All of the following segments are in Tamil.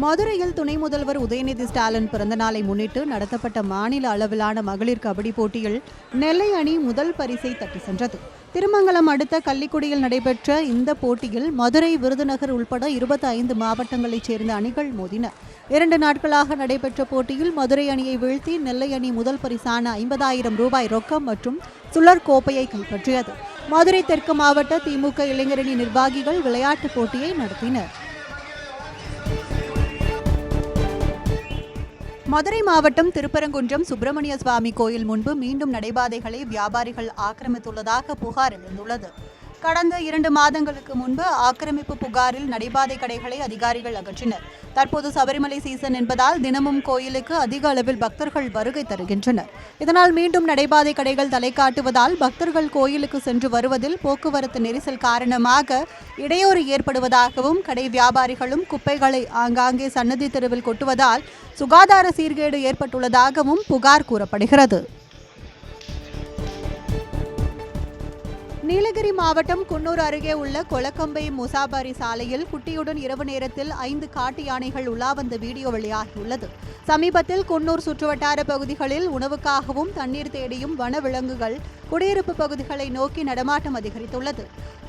மதுரையில் துணை முதல்வர் உதயநிதி ஸ்டாலின் பிறந்தநாளை முன்னிட்டு நடத்தப்பட்ட மாநில அளவிலான மகளிர் கபடி போட்டியில் நெல்லை அணி முதல் பரிசை தட்டி சென்றது. திருமங்கலம் அடுத்த கள்ளிக்குடியில் நடைபெற்ற இந்த போட்டியில் மதுரை, விருதுநகர் உள்பட 25 மாவட்டங்களைச் சேர்ந்த அணிகள் மோதின. 2 நாட்களாக நடைபெற்ற போட்டியில் மதுரை அணியை வீழ்த்தி நெல்லை அணி முதல் பரிசான 50,000 ரூபாய் ரொக்கம் மற்றும் சுழற் கோப்பையை கைப்பற்றியது. மதுரை தெற்கு மாவட்ட திமுக இளைஞரணி நிர்வாகிகள் விளையாட்டுப் போட்டியை நடத்தினர். மதுரை மாவட்டம் திருப்பரங்குன்றம் சுப்பிரமணிய சுவாமி கோயில் முன்பு மீண்டும் நடைபாதைகளை வியாபாரிகள் ஆக்கிரமித்துள்ளதாக புகார் எழுந்துள்ளது. கடந்த 2 மாதங்களுக்கு முன்பு ஆக்கிரமிப்பு புகாரில் நடைபாதை கடைகளை அதிகாரிகள் அகற்றினர். தற்போது சபரிமலை சீசன் என்பதால் தினமும் கோயிலுக்கு அதிக அளவில் பக்தர்கள் வருகை தருகின்றனர். இதனால் மீண்டும் நடைபாதை கடைகள் தலை காட்டுவதால் பக்தர்கள் கோயிலுக்கு சென்று வருவதில் போக்குவரத்து நெரிசல் காரணமாக இடையூறு ஏற்படுவதாகவும், கடை வியாபாரிகளும் குப்பைகளை ஆங்காங்கே சன்னதி தெருவில் கொட்டுவதால் சுகாதார சீர்கேடு ஏற்பட்டுள்ளதாகவும் புகார் கூறப்படுகிறது. நீலகிரி மாவட்டம் குன்னூர் அருகே உள்ள கொலக்கம்பை முசாபாரி சாலையில் குட்டியுடன் இரவு நேரத்தில் 5 காட்டு யானைகள் உலா வந்த வீடியோ வெளியாகியுள்ளது. சமீபத்தில் குன்னூர் சுற்றுவட்டார பகுதிகளில் உணவுக்காகவும் தண்ணீர் தேடியும் வனவிலங்குகள் குடியிருப்பு பகுதிகளை நோக்கி நடமாட்டம் அதிகரித்துள்ளது.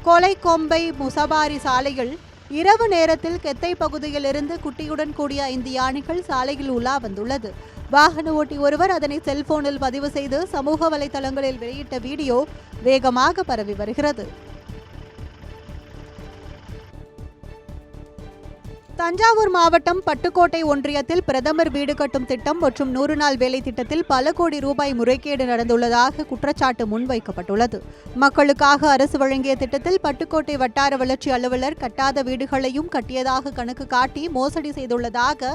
கொலைக்கொம்பை முசாபாரி சாலையில் இரவு நேரத்தில் கெத்தை பகுதியிலிருந்து குட்டியுடன் கூடிய 5 யானைகள் சாலையில் உலா வந்துள்ளது. வாகன ஓட்டி ஒருவர் அதனை செல்போனில் பதிவு செய்து சமூக வலைதளங்களில் வெளியிட்ட வீடியோ வேகமாக பரவி வருகிறது. தஞ்சாவூர் மாவட்டம் பட்டுக்கோட்டை ஒன்றியத்தில் பிரதமர் வீடு கட்டும் திட்டம் மற்றும் 100 நாள் வேலை திட்டத்தில் பல கோடி ரூபாய் முறைகேடு நடந்துள்ளதாக குற்றச்சாட்டு முன்வைக்கப்பட்டுள்ளது. மக்களுக்காக அரசு வழங்கிய திட்டத்தில் பட்டுக்கோட்டை வட்டார வளர்ச்சி அலுவலர் கட்டாத வீடுகளையும் கட்டியதாக கணக்கு காட்டி மோசடி செய்துள்ளதாக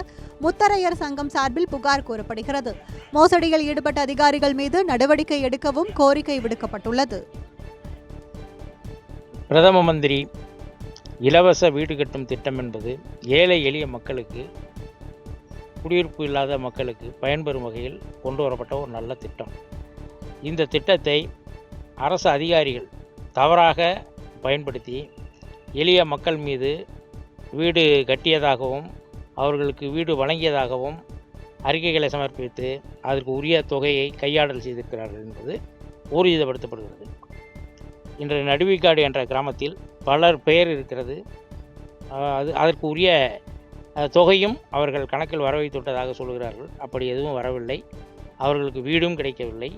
முத்தரையர் சங்கம் சார்பில் புகார் கூறப்படுகிறது. மோசடியில் ஈடுபட்ட அதிகாரிகள் மீது நடவடிக்கை எடுக்கவும் கோரிக்கை விடுக்கப்பட்டுள்ளது. பிரதம மந்திரி இலவச வீடு கட்டும் திட்டம் என்பது ஏழை எளிய மக்களுக்கு, குடியிருப்பு இல்லாத மக்களுக்கு பயன்பெறும் வகையில் கொண்டு வரப்பட்ட ஒரு நல்ல திட்டம். இந்த திட்டத்தை அரசு அதிகாரிகள் தவறாக பயன்படுத்தி எளிய மக்கள் மீது வீடு கட்டியதாகவும் அவர்களுக்கு வீடு வழங்கியதாகவும் அறிக்கைகளை சமர்ப்பித்து அதற்கு உரிய தொகையை கையாடல் செய்திருக்கிறார்கள் என்பது ஊர்ஜிதப்படுத்தப்படுகிறது. இன்று நடுவிக்காடு என்ற கிராமத்தில் பலர் பெயர் இருக்கிறது. அதற்கு உரிய தொகையும் அவர்கள் கணக்கில் வர வைத்து விட்டதாக சொல்கிறார்கள். அப்படி எதுவும் வரவில்லை. அவர்களுக்கு வீடும் கிடைக்கவில்லை.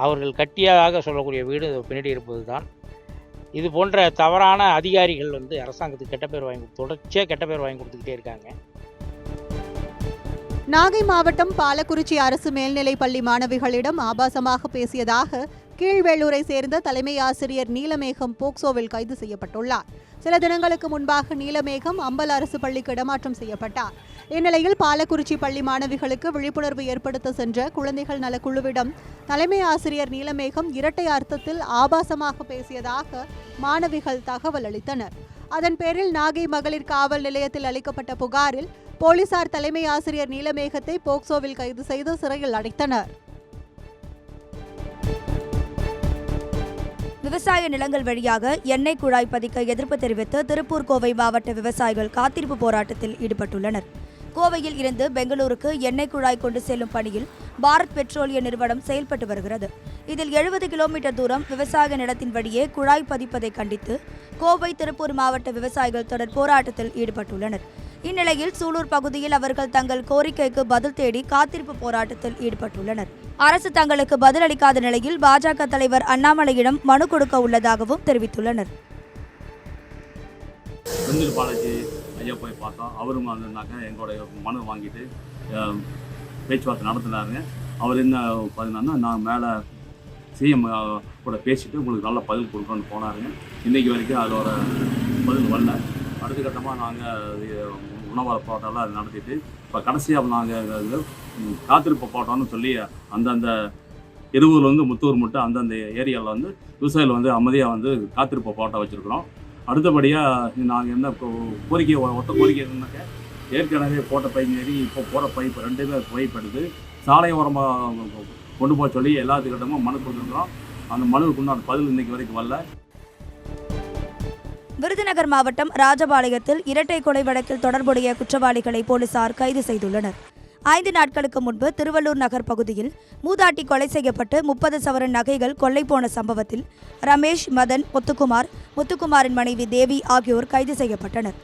அவர்கள் கட்டியதாக சொல்லக்கூடிய வீடு பின்னாடி இருப்பது தான். இது போன்ற தவறான அதிகாரிகள் அரசாங்கத்துக்கு கெட்ட பேர் தொடர்ச்சியாக கெட்ட பேர் வாங்கி கொடுத்துக்கிட்டே இருக்காங்க. நாகை மாவட்டம் பாலக்குறிச்சி அரசு மேல்நிலைப் பள்ளி மாணவிகளிடம் ஆபாசமாக பேசியதாக கீழ்வேளூரை சேர்ந்த தலைமை ஆசிரியர் நீலமேகம் போக்சோவில் கைது செய்யப்பட்டுள்ளார். சில தினங்களுக்கு முன்பாக நீலமேகம் அம்பல் அரசு பள்ளிக்கு இடமாற்றம் செய்யப்பட்டார். இந்நிலையில் பாலக்குறிச்சி பள்ளி மாணவிகளுக்கு விழிப்புணர்வு ஏற்படுத்த சென்ற குழந்தைகள் நலக்குழுவிடம் தலைமை ஆசிரியர் நீலமேகம் இரட்டை அர்த்தத்தில் ஆபாசமாக பேசியதாக மாணவிகள் தகவல் அளித்தனர். அதன் பேரில் நாகை மகளிர் காவல் நிலையத்தில் அளிக்கப்பட்ட புகாரில் போலீசார் தலைமை ஆசிரியர் நீலமேகத்தை போக்சோவில் கைது செய்து சிறையில் அடைத்தனர். விவசாய நிலங்கள் வழியாக எண்ணெய் குழாய் பதிக்க எதிர்ப்பு தெரிவித்து திருப்பூர், கோவை மாவட்ட விவசாயிகள் காத்திருப்பு போராட்டத்தில் ஈடுபட்டுள்ளனர். கோவையில் இருந்து பெங்களூருக்கு எண்ணெய் குழாய் கொண்டு செல்லும் பணியில் பாரத் பெட்ரோலிய நிறுவனம் செயல்பட்டு வருகிறது. இதில் 70 கிலோமீட்டர் தூரம் விவசாய நிலத்தின் வழியே குழாய் பதிப்பதை கண்டித்து கோவை, திருப்பூர் மாவட்ட விவசாயிகள் தொடர் போராட்டத்தில் ஈடுபட்டுள்ளனர். இந்நிலையில் சூலூர் பகுதியில் அவர்கள் தங்கள் கோரிக்கைக்கு பதில் தேடி காத்திருப்பு போராட்டத்தில் ஈடுபட்டுள்ளனர். அரசு தங்களுக்கு பதில் அளிக்காத நிலையில் பாஜக தலைவர் அண்ணாமலையிடம் மனு கொடுக்க உள்ளதாகவும் தெரிவித்துள்ளனர். செந்தில் பாலாஜி ஐயா போய் பார்த்தோம். அவரும் எங்களுடைய மனு வாங்கிட்டு பேச்சுவார்த்தை நடத்தினாருங்க. அவர் என்ன பார்த்தீங்கன்னா, நான் மேலே சிஎம் கூட பேசிட்டு உங்களுக்கு நல்ல பதில் கொடுக்கணும்னு போனாருங்க. இன்றைக்கி வரைக்கும் அதோட பதில் வரல. அடுத்த கட்டமாக நாங்கள் உணவாளர் போராட்டம்லாம் நடத்திட்டு இப்போ கடைசியாக நாங்கள் காத்திருப்பு போட்டோம்னு சொல்லி அந்தந்த இருவூர்லேருந்து முத்தூர் மட்டும் அந்தந்த ஏரியாவில் விவசாயிகள் அமைதியாக காத்திருப்பு போராட்டம் வச்சுருக்கிறோம். அடுத்தபடியாக நாங்கள் என்ன ஒத்த கோரிக்கை என்னன்னாக்க, ஏற்கனவே போட்ட பைப் மாரி இப்போ போகிற பைப் 2 பைப் எடுத்து சாலை ஓரமாக கொண்டு போக சொல்லி எல்லாத்துக்கிட்டமும் மனு கொடுத்துருக்குறோம். அந்த மனுவுக்கு உண்டான பதில் இன்றைக்கி வரைக்கும் வரல. விருதுநகர் மாவட்டம் ராஜபாளையத்தில் இரட்டை கொலை வழக்கில் தொடர்புடைய குற்றவாளிகளை போலீசார் கைது செய்துள்ளனர். 5 நாட்களுக்கு முன்பு திருவள்ளூர் நகர் பகுதியில் மூதாட்டி கொலை செய்யப்பட்டு 30 சவரன் நகைகள் கொள்ளை போன சம்பவத்தில் ரமேஷ், மதன், முத்துக்குமாரின் மனைவி தேவி ஆகியோர் கைது செய்யப்பட்டனர்.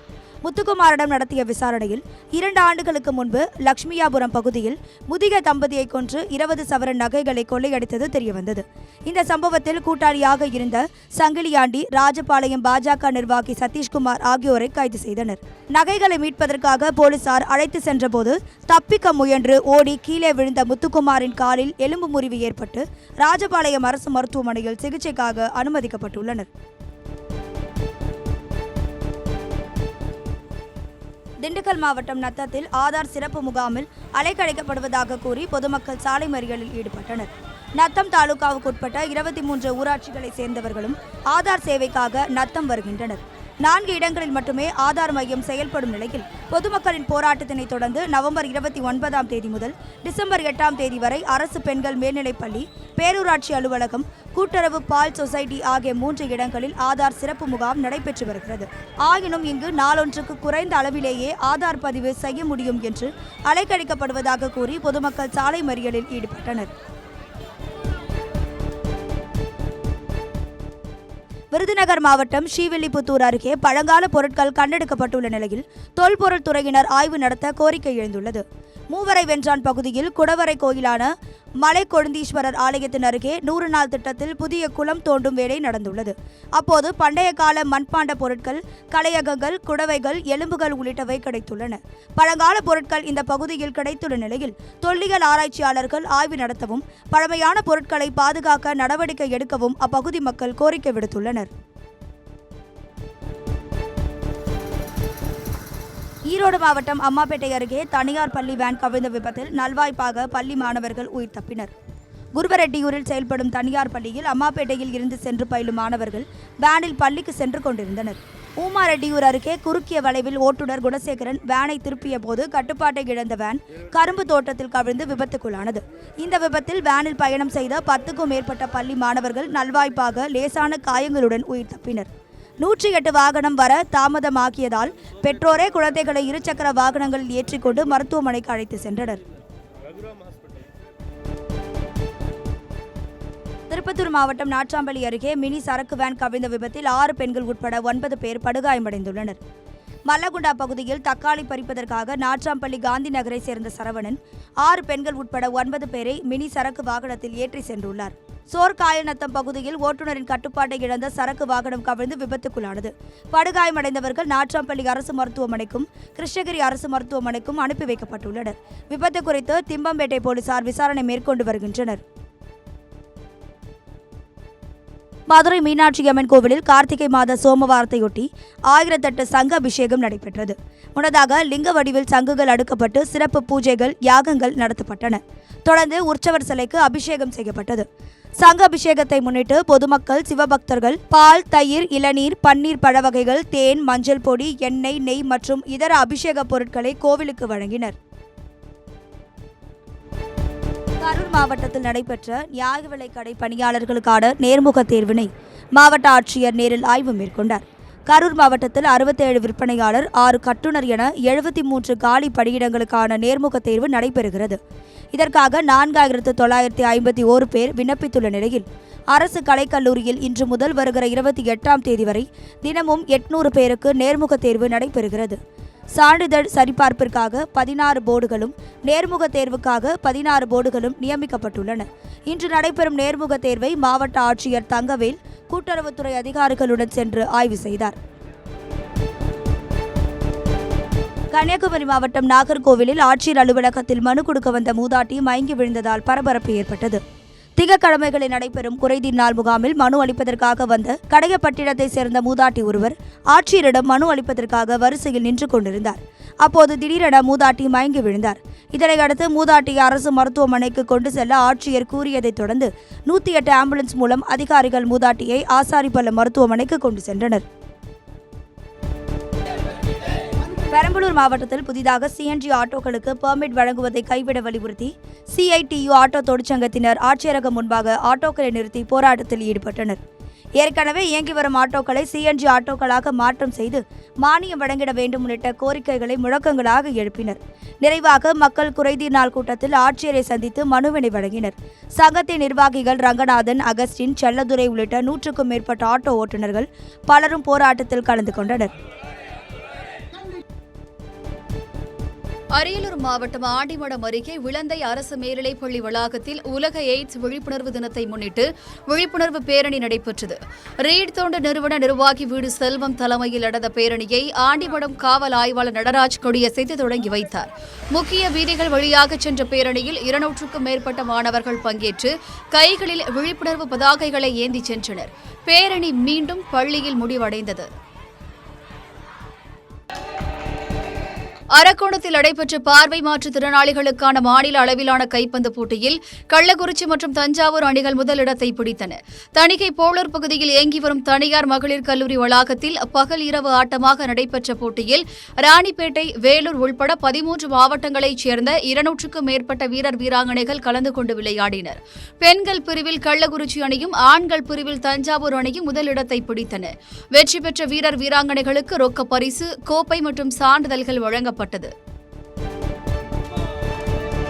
முத்துக்குமாரிடம் நடத்திய விசாரணையில் 2 ஆண்டுகளுக்கு முன்பு லட்சுமியாபுரம் பகுதியில் முதிய தம்பதியை கொன்று 20 சவரன் நகைகளை கொள்ளையடித்தது தெரியவந்தது. இந்த சம்பவத்தில் கூட்டாளியாக இருந்த சங்கிலியாண்டி, ராஜபாளையம் பாஜக நிர்வாகி சதீஷ்குமார் ஆகியோரை கைது செய்தனர். நகைகளை மீட்பதற்காக போலீசார் அழைத்து சென்றபோது தப்பிக்க முயன்று ஓடி கீழே விழுந்த முத்துக்குமாரின் காலில் எலும்பு முறிவு ஏற்பட்டு ராஜபாளையம் அரசு மருத்துவமனையில் சிகிச்சைக்காக அனுமதிக்கப்பட்டுள்ளனர். திண்டுக்கல் மாவட்டம் நத்தத்தில் ஆதார் சிறப்பு முகாமில் அலைக்கழிக்கப்படுவதாக கூறி பொதுமக்கள் சாலை மறியலில் ஈடுபட்டனர். நத்தம் தாலுகாவுக்குட்பட்ட 23 ஊராட்சிகளைச் சேர்ந்தவர்களும் ஆதார் சேவைக்காக நத்தம் வருகின்றனர். 4 இடங்களில் மட்டுமே ஆதார் மையம் செயல்படும் நிலையில் பொதுமக்களின் போராட்டத்தினை தொடர்ந்து நவம்பர் 29ஆம் தேதி முதல் டிசம்பர் 8ஆம் தேதி வரை அரசு பெண்கள் மேல்நிலைப்பள்ளி, பேரூராட்சி அலுவலகம், கூட்டுறவு பால் சொசைட்டி ஆகிய 3 இடங்களில் ஆதார் சிறப்பு முகாம் நடைபெற்று வருகிறது. ஆயினும் இங்கு நாளொன்றுக்கு குறைந்த அளவிலேயே ஆதார் பதிவு செய்ய முடியும் என்று அலைக்கழிக்கப்படுவதாக கூறி பொதுமக்கள் சாலை மறியலில் ஈடுபட்டனர். விருதுநகர் மாவட்டம் ஸ்ரீவில்லிபுத்தூர் அருகே பழங்கால பொருட்கள் கண்டெடுக்கப்பட்டுள்ள நிலையில் தொல்பொருள் துறையினர் ஆய்வு நடத்த கோரிக்கை எழுந்துள்ளது. மூவரை வென்றான் பகுதியில் குடவரை கோயிலான மலை கொழுந்தீஸ்வரர் ஆலயத்தின் அருகே 100 நாள் திட்டத்தில் புதிய குளம் தோண்டும் வேலை நடந்துள்ளது. அப்போது பண்டைய கால மண்பாண்ட பொருட்கள், கலையகங்கள், குடவைகள், எலும்புகள் உள்ளிட்டவை கிடைத்துள்ளன. பழங்கால பொருட்கள் இந்த பகுதியில் கிடைத்துள்ள நிலையில் தொல்லியல் ஆராய்ச்சியாளர்கள் ஆய்வு நடத்தவும் பழமையான பொருட்களை பாதுகாக்க நடவடிக்கை எடுக்கவும் அப்பகுதி மக்கள் கோரிக்கை விடுத்துள்ளனர். ஈரோடு மாவட்டம் அம்மாப்பேட்டை அருகே தனியார் பள்ளி வேன் கவிழ்ந்த விபத்தில் நல்வாய்ப்பாக பள்ளி மாணவர்கள் உயிர் தப்பினர். குருவரெட்டியூரில் செயல்படும் தனியார் பள்ளியில் அம்மாப்பேட்டையில் இருந்து சென்று பயிலும் மாணவர்கள் வேனில் பள்ளிக்கு சென்று கொண்டிருந்தனர். ஊமாரெட்டியூர் அருகே குறுக்கிய வளைவில் ஓட்டுநர் குணசேகரன் வேனை திருப்பிய போது கட்டுப்பாட்டை இழந்த வேன் கரும்பு தோட்டத்தில் கவிழ்ந்து விபத்துக்குள்ளானது. இந்த விபத்தில் வேனில் பயணம் செய்த 10க்கும் மேற்பட்ட பள்ளி மாணவர்கள் நல்வாய்ப்பாக லேசான காயங்களுடன் உயிர் தப்பினர். 108 வாகனம் வர தாமதமாக்கியதால் பெற்றோரே குழந்தைகளை இருசக்கர வாகனங்களில் ஏற்றிக்கொண்டு மருத்துவமனைக்கு அழைத்து சென்றனர். திருப்பத்தூர் மாவட்டம் நாட்றாம்பள்ளி அருகே மினி சரக்கு வேன் கவிழ்ந்த விபத்தில் 6 பெண்கள் உட்பட 9 பேர் படுகாயமடைந்துள்ளனர். மல்லகுண்டா பகுதியில் தக்காளி பறிப்பதற்காக நாட்றாம்பள்ளி காந்தி நகரை சேர்ந்த சரவணன் 6 பெண்கள் உட்பட 9 பேரை மினி சரக்கு வாகனத்தில் ஏற்றி சென்றுள்ளார். சோர்காயநத்தம் பகுதியில் ஓட்டுநரின் கட்டுப்பாட்டை இழந்த சரக்கு வாகனம் கவிழ்ந்து விபத்துக்குள்ளானது. படுகாயமடைந்தவர்கள் நாட்றாம்பள்ளி அரசு மருத்துவமனைக்கும் கிருஷ்ணகிரி அரசு மருத்துவமனைக்கும் அனுப்பி வைக்கப்பட்டுள்ளனர். விபத்து குறித்து திம்பம்பேட்டை போலீசார் விசாரணை மேற்கொண்டு வருகின்றனர். மதுரை மீனாட்சி அம்மன் கோவிலில் கார்த்திகை மாத சோமவாரத்தையொட்டி 1008 சங்க அபிஷேகம் நடைபெற்றது. முன்னதாக லிங்க வடிவில் சங்குகள் அடுக்கப்பட்டு சிறப்பு பூஜைகள், யாகங்கள் நடத்தப்பட்டன. தொடர்ந்து உற்சவர் சிலைக்கு அபிஷேகம் செய்யப்பட்டது. சங்க அபிஷேகத்தை முன்னிட்டு பொதுமக்கள், சிவபக்தர்கள் பால், தயிர், இளநீர், பன்னீர், பழ வகைகள், தேன், மஞ்சள் பொடி, எண்ணெய், நெய் மற்றும் இதர அபிஷேக பொருட்களை கோவிலுக்கு வழங்கினர். கரூர் மாவட்டத்தில் நடைபெற்ற நியாய விலைக் கடை பணியாளர்களுக்கான நேர்முக தேர்வினை மாவட்ட ஆட்சியர் நேரில் ஆய்வு மேற்கொண்டார். கரூர் மாவட்டத்தில் 67 விற்பனையாளர், 6 கட்டுனர் என 73 காலி பணியிடங்களுக்கான நேர்முக தேர்வு நடைபெறுகிறது. இதற்காக 4951 பேர் விண்ணப்பித்துள்ள நிலையில் அரசு கலைக்கல்லூரியில் இன்று முதல் வருகிற 28ஆம் தேதி வரை தினமும் 800 பேருக்கு நேர்முக தேர்வு நடைபெறுகிறது. சான்றிதழ் சரிபார்ப்பிற்காக 16 போர்டுகளும், நேர்முக தேர்வுக்காக 16 போர்டுகளும் நியமிக்கப்பட்டுள்ளன. இன்று நடைபெறும் நேர்முக தேர்வை மாவட்ட ஆட்சியர் தங்கவேல் கூட்டுறவுத்துறை அதிகாரிகளுடன் சென்று ஆய்வு செய்தார். கன்னியாகுமரி மாவட்டம் நாகர்கோவிலில் ஆட்சியர் அலுவலகத்தில் மனு கொடுக்க வந்த மூதாட்டி மயங்கி விழுந்ததால் பரபரப்பு ஏற்பட்டது. திங்கட்கிழமைகளில் நடைபெறும் குறைதீர் நாள் முகாமில் மனு அளிப்பதற்காக வந்த கடையப்பட்டினத்தை சேர்ந்த மூதாட்டி ஒருவர் ஆட்சியரிடம் மனு அளிப்பதற்காக வரிசையில் நின்று கொண்டிருந்தார். அப்போது திடீரென மூதாட்டி மயங்கி விழுந்தார். இதனையடுத்து மூதாட்டியை அரசு மருத்துவமனைக்கு கொண்டு செல்ல ஆட்சியர் கூறியதைத் தொடர்ந்து 108 ஆம்புலன்ஸ் மூலம் அதிகாரிகள் மூதாட்டியை ஆசாரிப்பள்ளம் மருத்துவமனைக்கு கொண்டு சென்றனர். பெரம்பலூர் மாவட்டத்தில் புதிதாக சிஎன்ஜி ஆட்டோக்களுக்கு பெர்மிட் வழங்குவதை கைவிட வலியுறுத்தி CITU ஆட்டோ தொழிற்சங்கத்தினர் ஆட்சியரகம் முன்பாக ஆட்டோக்களை நிறுத்தி போராட்டத்தில் ஈடுபட்டனர். ஏற்கனவே இயங்கி வரும் ஆட்டோக்களை சிஎன்ஜி ஆட்டோக்களாக மாற்றம் செய்து மானியம் வழங்கிட வேண்டும் உள்ளிட்ட கோரிக்கைகளை முழக்கங்களாக எழுப்பினர். நிறைவாக மக்கள் குறைதீர் நாள் கூட்டத்தில் ஆட்சியரை சந்தித்து மனுவினை வழங்கினர். சங்கத்தின் நிர்வாகிகள் ரங்கநாதன், அகஸ்டின், செல்லதுரை உள்ளிட்ட 100க்கும் மேற்பட்ட ஆட்டோ ஓட்டுநர்கள் பலரும் போராட்டத்தில் கலந்து கொண்டனர். அரியலூர் மாவட்டம் ஆண்டிமடம் அருகே விளந்தை அரசு மேல்நிலைப்பள்ளி வளாகத்தில் உலக எய்ட்ஸ் விழிப்புணர்வு தினத்தை முன்னிட்டு விழிப்புணர்வு பேரணி நடைபெற்றது. ரீட் தொண்டு நிறுவன நிர்வாகி வீடு செல்வம் தலைமையில் நடந்த பேரணியை ஆண்டிமடம் காவல் ஆய்வாளர் நடராஜ் கொடியசைத்து தொடங்கி வைத்தார். முக்கிய வீதிகள் வழியாக சென்ற பேரணியில் 200க்கும் மேற்பட்ட மாணவர்கள் பங்கேற்று கைகளில் விழிப்புணர்வு பதாகைகளை ஏந்தி சென்றனர். பேரணி மீண்டும் பள்ளியில் முடிவடைந்தது. அரக்கோணத்தில் நடைபெற்ற பார்வை மாற்றுத்திறனாளிகளுக்கான மாநில அளவிலான கைப்பந்து போட்டியில் கள்ளக்குறிச்சி மற்றும் தஞ்சாவூர் அணிகள் முதலிடத்தை பிடித்தன. தணிகை போலூர் பகுதியில் இயங்கி வரும் தனியார் மகளிர் கல்லூரி வளாகத்தில் பகல் இரவு ஆட்டமாக நடைபெற்ற போட்டியில் ராணிப்பேட்டை, வேலூர் உள்பட 13 மாவட்டங்களைச் சேர்ந்த 200க்கும் மேற்பட்ட வீரர் வீராங்கனைகள் கலந்து கொண்டு விளையாடினர். பெண்கள் பிரிவில் கள்ளக்குறிச்சி அணியும் ஆண்கள் பிரிவில் தஞ்சாவூர் அணியும் முதலிடத்தை பிடித்தன. வெற்றி பெற்ற வீரர் வீராங்கனைகளுக்கு ரொக்க பரிசு, கோப்பை மற்றும் சான்றிதழ்கள் வழங்கப்பட்டது.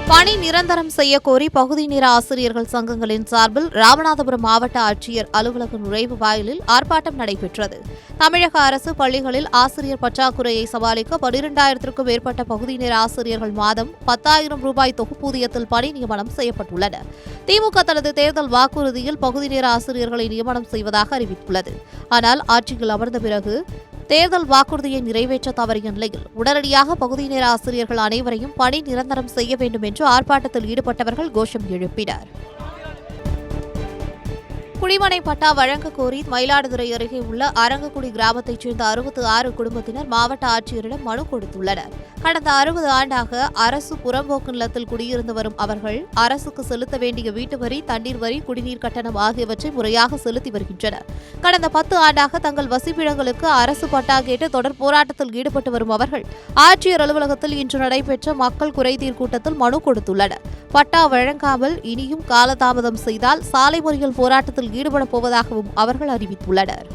பணி நிரந்தரம் செய்யக்கோரி பகுதி நேர ஆசிரியர்கள் சங்கங்களின் சார்பில் ராமநாதபுரம் மாவட்ட ஆட்சியர் அலுவலக நுழைவு வாயிலில் ஆர்ப்பாட்டம் நடைபெற்றது. தமிழக அரசு பள்ளிகளில் ஆசிரியர் பற்றாக்குறையை சமாளிக்க 12,000க்கும் மேற்பட்ட பகுதி நேர ஆசிரியர்கள் மாதம் 10,000 ரூபாய் தொகுப்பூதியத்தில் பணி நியமனம் செய்யப்பட்டுள்ளனர். திமுக தனது தேர்தல் வாக்குறுதியில் பகுதி நேர ஆசிரியர்களை நியமனம் செய்வதாக அறிவித்துள்ளது. ஆனால் ஆட்சியில் அமர்ந்த பிறகு தேர்தல் வாக்குறுதியை நிறைவேற்ற தவறிய நிலையில் உடனடியாக பகுதி நேர ஆசிரியர்கள் அனைவரையும் பணி நிரந்தரம் செய்ய வேண்டும் என்று ஆர்ப்பாட்டத்தில் ஈடுபட்டவர்கள் கோஷம் எழுப்பினர். குடிமனை பட்டா வழங்க கோரி மயிலாடுதுறை அருகே உள்ள அரங்கக்குடி கிராமத்தைச் சேர்ந்த 66 குடும்பத்தினர் மாவட்ட ஆட்சியரிடம் மனு கொடுத்துள்ளனர். கடந்த 60 ஆண்டாக அரசு புறம்போக்கு நிலத்தில் குடியிருந்து வரும் அவர்கள் அரசுக்கு செலுத்த வேண்டிய வீட்டு வரி, தண்ணீர் வரி, குடிநீர் கட்டணம் ஆகியவற்றை முறையாக செலுத்தி வருகின்றனர். கடந்த 10 ஆண்டாக தங்கள் வசிப்பிடங்களுக்கு அரசு பட்டா கேட்டு தொடர் போராட்டத்தில் ஈடுபட்டு வரும் அவர்கள் ஆட்சியர் அலுவலகத்தில் இன்று நடைபெற்ற மக்கள் குறைதீர் கூட்டத்தில் மனு கொடுத்துள்ளனர். பட்டா வழங்காமல் இனியும் காலதாமதம் செய்தால் சாலை மறியல் போராட்டத்தில் ஈடுபடப் போவதாகவும் அவர்கள் அறிவித்துள்ளனர்.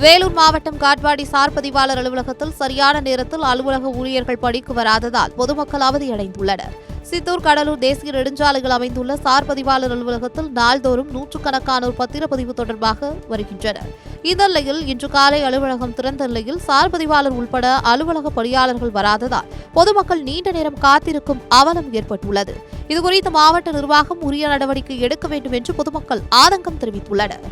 வேலூர் மாவட்டம் காட்பாடி சார் பதிவாளர் அலுவலகத்தில் சரியான நேரத்தில் அலுவலக ஊழியர்கள் பணிக்கு வராததால் பொதுமக்கள் அவதியடைந்துள்ளனர். சித்தூர், கடலூர் தேசிய நெடுஞ்சாலைகள் அமைந்துள்ள சார் பதிவாளர் அலுவலகத்தில் நாள்தோறும் 100கணக்கானோர் பத்திரப்பதிவு தொடர்பாக வருகின்றனர். இந்த நிலையில் இன்று காலை அலுவலகம் திறந்த நிலையில் சார் பதிவாளர் உள்பட அலுவலக பணியாளர்கள் வராததால் பொதுமக்கள் நீண்ட நேரம் காத்திருக்கும் அவலம் ஏற்பட்டுள்ளது. இதுகுறித்து மாவட்ட நிர்வாகம் உரிய நடவடிக்கை எடுக்க வேண்டும் என்று பொதுமக்கள் ஆதங்கம் தெரிவித்துள்ளனர்.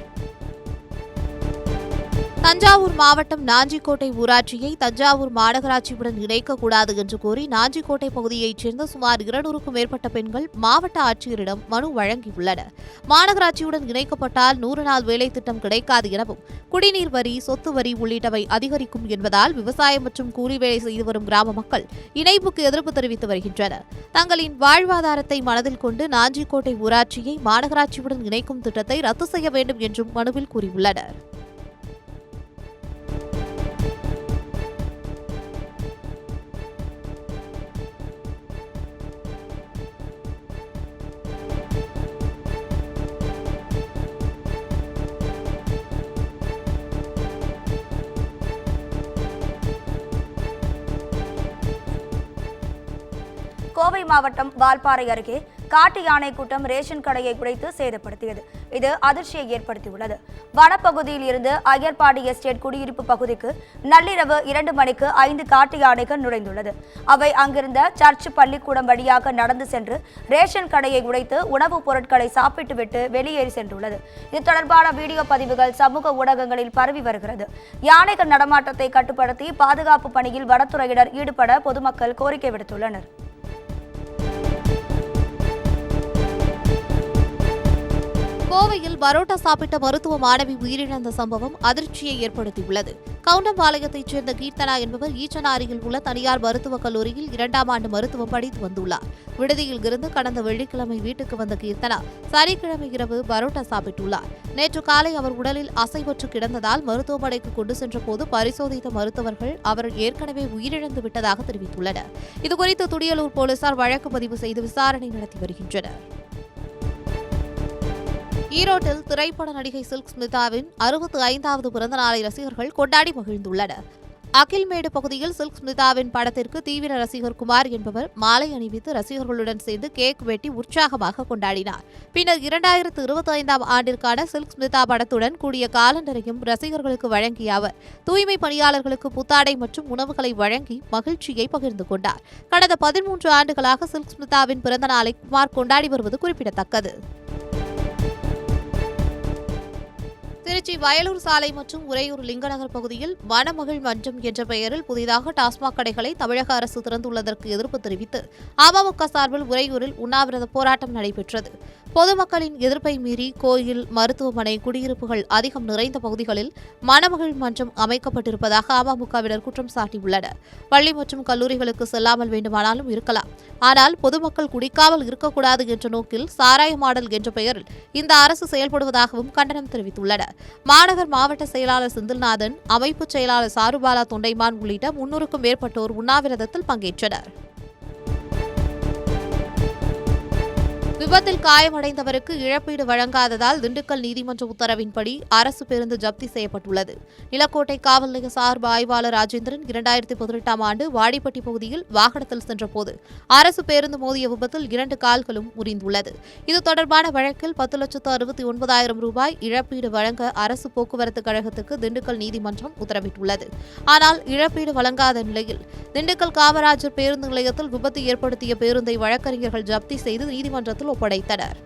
தஞ்சாவூர் மாவட்டம் நாஞ்சிக்கோட்டை ஊராட்சியை தஞ்சாவூர் மாநகராட்சியுடன் இணைக்கக்கூடாது என்று கோரி நாஞ்சிக்கோட்டை பகுதியைச் சேர்ந்த சுமார் 200க்கும் மேற்பட்ட பெண்கள் மாவட்ட ஆட்சியரிடம் மனு வழங்கியுள்ளனர். மாநகராட்சியுடன் இணைக்கப்பட்டால் 100 நாள் வேலை திட்டம் கிடைக்காது எனவும், குடிநீர் வரி, சொத்து வரி உள்ளிட்டவை அதிகரிக்கும் என்பதால் விவசாயம் மற்றும் கூலி வேலை செய்து வரும் கிராம மக்கள் இணைப்புக்கு எதிர்ப்பு தெரிவித்து வருகின்றனர். தங்களின் வாழ்வாதாரத்தை மனதில் கொண்டு நாஞ்சிக்கோட்டை ஊராட்சியை மாநகராட்சியுடன் இணைக்கும் திட்டத்தை ரத்து செய்ய வேண்டும் என்றும் மனுவில் கூறியுள்ளனர். கோவை மாவட்டம் வால்பாறை அருகே காட்டு யானை கூட்டம் ரேஷன் கடையை உடைத்து சேதப்படுத்தியது. இது அதிர்ச்சியை ஏற்படுத்தியுள்ளது. வனப்பகுதியில் இருந்து அய்யர்பாடி எஸ்டேட் குடியிருப்பு பகுதிக்கு நள்ளிரவு 2 மணிக்கு 5 காட்டு யானைகள் நுழைந்துள்ளது. அவை அங்கிருந்த சர்ச், பள்ளிக்கூடம் வழியாக நடந்து சென்று ரேஷன் கடையை உடைத்து உணவுப் பொருட்களை சாப்பிட்டுவிட்டு வெளியேறி சென்றுள்ளது. இது தொடர்பான வீடியோ பதிவுகள் சமூக ஊடகங்களில் பரவி வருகிறது. யானைகள் நடமாட்டத்தை கட்டுப்படுத்தி பாதுகாப்பு பணியில் வனத்துறையினர் ஈடுபட பொதுமக்கள் கோரிக்கை விடுத்துள்ளனர். கோவையில் பரோட்டா சாப்பிட்ட மருத்துவ மாணவி உயிரிழந்த சம்பவம் அதிர்ச்சியை ஏற்படுத்தியுள்ளது. கவுண்டம்பாளையத்தைச் சேர்ந்த கீர்த்தனா என்பவர் ஈச்சனாரியில் உள்ள தனியார் மருத்துவக் கல்லூரியில் 2ஆம் ஆண்டு மருத்துவம் படித்து வந்துள்ளார். விடுதியில் இருந்து கடந்த வெள்ளிக்கிழமை வீட்டுக்கு வந்த கீர்த்தனா சனிக்கிழமை இரவு பரோட்டா சாப்பிட்டுள்ளார். நேற்று காலை அவர் உடலில் அசைவற்று கிடந்ததால் மருத்துவமனைக்கு கொண்டு சென்ற போது பரிசோதித்த மருத்துவர்கள் அவர் ஏற்கனவே உயிரிழந்து விட்டதாக தெரிவித்துள்ளனர். இதுகுறித்து துடியலூர் போலீசார் வழக்கு பதிவு செய்து விசாரணை நடத்தி வருகின்றனர். ஈரோட்டில் திரைப்பட நடிகை சில்க் ஸ்மிதாவின் 65வது பிறந்த நாளை ரசிகர்கள் கொண்டாடி மகிழ்ந்துள்ளனர். அகில்மேடு பகுதியில் சில்க் ஸ்மிதாவின் படத்திற்கு தீவிர ரசிகர் குமார் என்பவர் மாலை அணிவித்து ரசிகர்களுடன் சேர்ந்து கேக் வெட்டி உற்சாகமாக கொண்டாடினார். பின்னர் 2025ஆம் ஆண்டிற்கான சில்க் ஸ்மிதா படத்துடன் கூடிய காலண்டரையும் ரசிகர்களுக்கு வழங்கிய அவர் தூய்மை பணியாளர்களுக்கு புத்தாடை மற்றும் உணவுகளை வழங்கி மகிழ்ச்சியை பகிர்ந்து கொண்டார். கடந்த 13 ஆண்டுகளாக சில்க் ஸ்மிதாவின் பிறந்த நாளை குமார் கொண்டாடி வருவது குறிப்பிடத்தக்கது. திருச்சி வயலூர் சாலை மற்றும் உறையூர் லிங்கநகர் பகுதியில் மணமகள் மன்றம் என்ற பெயரில் புதிதாக டாஸ்மாக் கடைகளை தமிழக அரசு திறந்துள்ளதற்கு எதிர்ப்பு தெரிவித்து அமமுக சார்பில் உறையூரில் உண்ணாவிரத போராட்டம் நடைபெற்றது. பொதுமக்களின் எதிர்ப்பை மீறி கோயில், மருத்துவமனை, குடியிருப்புகள் அதிகம் நிறைந்த பகுதிகளில் மணமகள் மன்றம் அமைக்கப்பட்டிருப்பதாக அமமுகவினர் குற்றம் சாட்டியுள்ளனர். பள்ளி மற்றும் கல்லூரிகளுக்கு செல்லாமல் வேண்டுமானாலும் இருக்கலாம், ஆனால் பொதுமக்கள் குடிக்காமல் இருக்கக்கூடாது என்ற நோக்கில் சாராய மாடல் என்ற பெயரில் இந்த அரசு செயல்படுவதாகவும் கண்டனம் தெரிவித்துள்ளனர். மாநகர் மாவட்ட செயலாளர் செந்தில்நாதன், அமைப்பு செயலாளர் சாருபாலா தொண்டைமான் உள்ளிட்ட 300க்கும் மேற்பட்டோர் உண்ணாவிரதத்தில் பங்கேற்றனர். விபத்தில் காயமடைந்தவருக்கு இழப்பீடு வழங்காததால் திண்டுக்கல் நீதிமன்ற உத்தரவின்படி அரசு பேருந்து ஜப்தி செய்யப்பட்டுள்ளது. நிலக்கோட்டை காவல் நிலைய சார்பு ஆய்வாளர் ராஜேந்திரன் 2018ஆம் ஆண்டு வாடிப்பட்டி பகுதியில் வாகனத்தில் சென்றபோது அரசு பேருந்து மோதிய விபத்தில் 2 கால்களும் முறிந்துள்ளது. இது தொடர்பான வழக்கில் 10,69,000 ரூபாய் இழப்பீடு வழங்க அரசு போக்குவரத்து கழகத்துக்கு திண்டுக்கல் நீதிமன்றம் உத்தரவிட்டுள்ளது. ஆனால் இழப்பீடு வழங்காத நிலையில் திண்டுக்கல் காமராஜர் பேருந்து நிலையத்தில் விபத்து ஏற்படுத்திய பேருந்தை வழக்கறிஞர்கள் ஜப்தி செய்து நீதிமன்றத்தில் ஒப்படைத்தனர்.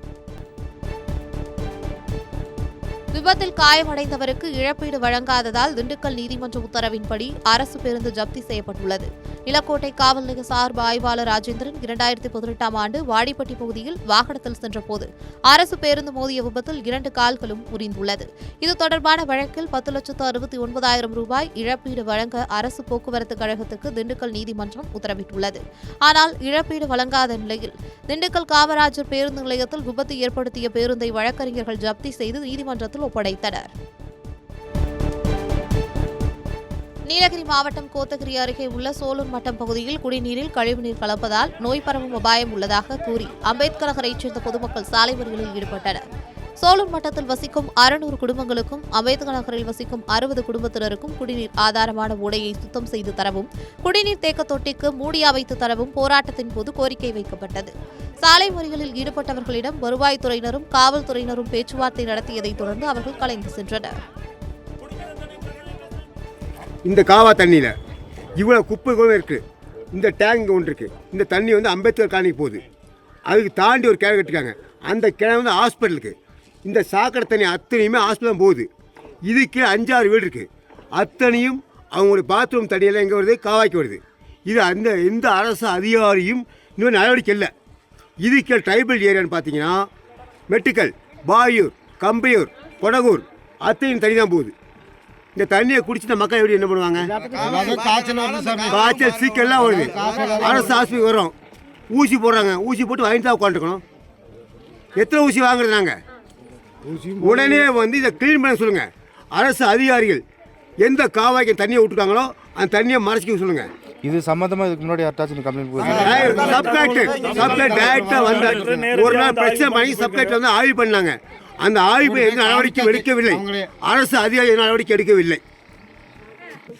விபத்தில் காயமடைந்தவருக்கு இழப்பீடு வழங்காததால் திண்டுக்கல் நீதிமன்ற உத்தரவின்படி அரசு பேருந்து ஜப்தி செய்யப்பட்டுள்ளது. நிலக்கோட்டை காவல் நிலைய சார்பு ஆய்வாளர் ராஜேந்திரன் 2018ஆம் ஆண்டு வாடிப்பட்டி பகுதியில் வாகனத்தில் சென்றபோது அரசு பேருந்து மோதிய விபத்தில் 2 கால்களும் முறிந்துள்ளது. இது தொடர்பான வழக்கில் 10,69,000 ரூபாய் இழப்பீடு வழங்க அரசு போக்குவரத்து கழகத்துக்கு திண்டுக்கல் நீதிமன்றம் உத்தரவிட்டுள்ளது. ஆனால் இழப்பீடு வழங்காத நிலையில் திண்டுக்கல் காமராஜர் பேருந்து நிலையத்தில் விபத்து ஏற்படுத்திய பேருந்தை வழக்கறிஞர்கள் ஜப்தி செய்து நீதிமன்றத்தில் ஒப்படைத்தனர். நீலகிரி மாவட்டம் கோத்தகிரி அருகே உள்ள சோலூர் மட்டம் பகுதியில் குடிநீரில் கழிவுநீர் கலப்பதால் நோய் பரவும் அபாயம் உள்ளதாக கூறி அம்பேத்கர் நகரைச் சேர்ந்த பொதுமக்கள் சாலை மறியலில் ஈடுபட்டனர். சோலூர் மட்டத்தில் வசிக்கும் 600 குடும்பங்களுக்கும் அம்பேத்கர் நகரில் வசிக்கும் 60 குடும்பத்தினருக்கும் குடிநீர் ஆதாரமான ஓடையை சுத்தம் செய்து தரவும், குடிநீர் தேக்க தொட்டிக்கு மூடி அமைத்து தரவும் போராட்டத்தின் போது கோரிக்கை வைக்கப்பட்டது. சாலை மறியலில் ஈடுபட்டவர்களிடம் வருவாய்த்துறையினரும் காவல்துறையினரும் பேச்சுவார்த்தை நடத்தியதைத் தொடர்ந்து அவர்கள் கலைந்து சென்றனர். இந்த காவா தண்ணியில் இவ்வளோ குப்பை கூட இருக்குது. இந்த டேங்க் ஒன்று இருக்குது. இந்த தண்ணி வந்து அம்பேத்கர் காலனிக்கு போகுது. அதுக்கு தாண்டி ஒரு கிணறு கட்டிருக்காங்க. அந்த கிணறு வந்து ஹாஸ்பிட்டலுக்கு. இந்த சாக்கடை தண்ணி அத்தனையுமே ஹாஸ்பிட்டல் போகுது. இதுக்கு 5-6 வீடு இருக்குது. அத்தனையும் அவங்களுடைய பாத்ரூம் தண்ணியெல்லாம் எங்கே வருது? காவாய்க்கு வருது. இது எந்த அரசு அதிகாரியும் இன்னும் நடவடிக்கை இல்லை. இதுக்கு ட்ரைபல் ஏரியான்னு பார்த்தீங்கன்னா மெட்டுக்கல், பாயூர், கம்பையூர், கொடகூர் அத்தனையும் தண்ணி தான் போகுது. இந்த தண்ணியை குடிச்சிட்ட மக்கள் எப்படி என்ன பண்ணுவாங்க? காய்ச்சல், சீக்கிரம்லாம் வருது. அரசு ஆஸ்பத்திரி வரும், ஊசி போடுறாங்க. ஊசி போட்டு வாங்கிட்டு தான் உட்காந்துக்கணும். எத்தனை ஊசி வாங்குறது? நாங்கள் உடனே வந்து இதை க்ளீன் பண்ண சொல்லுங்கள். அரசு அதிகாரிகள் எந்த காவாய்க்கு தண்ணியை விட்டுருக்காங்களோ அந்த தண்ணியை மறைச்சிக்க சொல்லுங்கள். இது சம்பந்தமாக இதுக்கு முன்னாடி யார்ட்டாச்சும் கம்ப்ளைண்ட் சப்ளைட் டைரக்டாக வந்து ஒரு நாள் பிரச்சனை பண்ணி சப்ளைட் வந்து ஆய்வு பண்ணாங்க. அந்த ஆய்வு எந்த நடவடிக்கை எடுக்கவில்லை. அரசு அதிகாரி நடவடிக்கை எடுக்கவில்லை.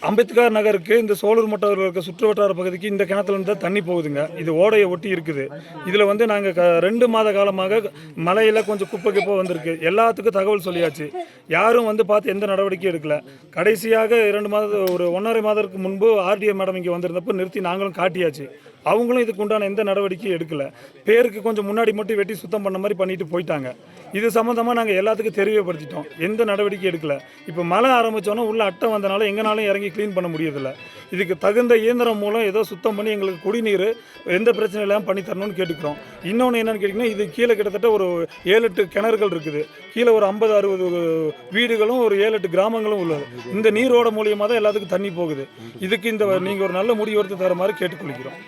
அம்பேத்கர் நகருக்கு இந்த சோலூர் மட்டம் இருக்க சுற்று வட்டார பகுதிக்கு இந்த கிணத்துல இருந்து தண்ணி போகுதுங்க. இது ஓடையை ஒட்டி இருக்குது. இதில் வந்து நாங்கள் 2 மாத காலமாக மழையில் கொஞ்சம் குப்பை வந்திருக்கு. எல்லாத்துக்கும் தகவல் சொல்லியாச்சு. யாரும் வந்து பார்த்து எந்த நடவடிக்கையும் எடுக்கல. கடைசியாக 2 மாதம் ஒரு 1.5 மாதத்துக்கு முன்பு ஆர்டிஓ மேடம் இங்கே வந்திருந்தப்போ நிறுத்தி நாங்களும் காட்டியாச்சு. அவங்களும் இதுக்கு உண்டான எந்த நடவடிக்கையும் எடுக்கல. பேருக்கு கொஞ்சம் முன்னாடி மட்டும் வெட்டி சுத்தம் பண்ண மாதிரி பண்ணிட்டு போயிட்டாங்க. இது சம்மந்தமாக நாங்கள் எல்லாத்துக்கும் தெரியப்படுத்திட்டோம். எந்த நடவடிக்கையும் எடுக்கல. இப்போ மழை ஆரம்பித்தோன்னா உள்ள அட்டை வந்தனால எங்கனாலும் இறங்கி க்ளீன் பண்ண முடியதில்லை. இதுக்கு தகுந்த இயந்திரம் மூலம் ஏதோ சுத்தம் பண்ணி எங்களுக்கு குடிநீர் எந்த பிரச்சனை இல்லாமல் பண்ணி தரணும்னு கேட்டுக்கிறோம். இன்னொன்று என்னென்னு கேட்டிங்கன்னா, இது கீழே கிட்டத்தட்ட ஒரு 7-8 கிணறுகள் இருக்குது. கீழே ஒரு 50-60 வீடுகளும் ஒரு 7-8 கிராமங்களும் உள்ளது. இந்த நீரோட மூலியமாக தான் எல்லாத்துக்கும் தண்ணி போகுது. இதுக்கு நீங்கள் ஒரு நல்ல முடிவு எடுத்து தர மாதிரி கேட்டுக்கொள்கிறோம்.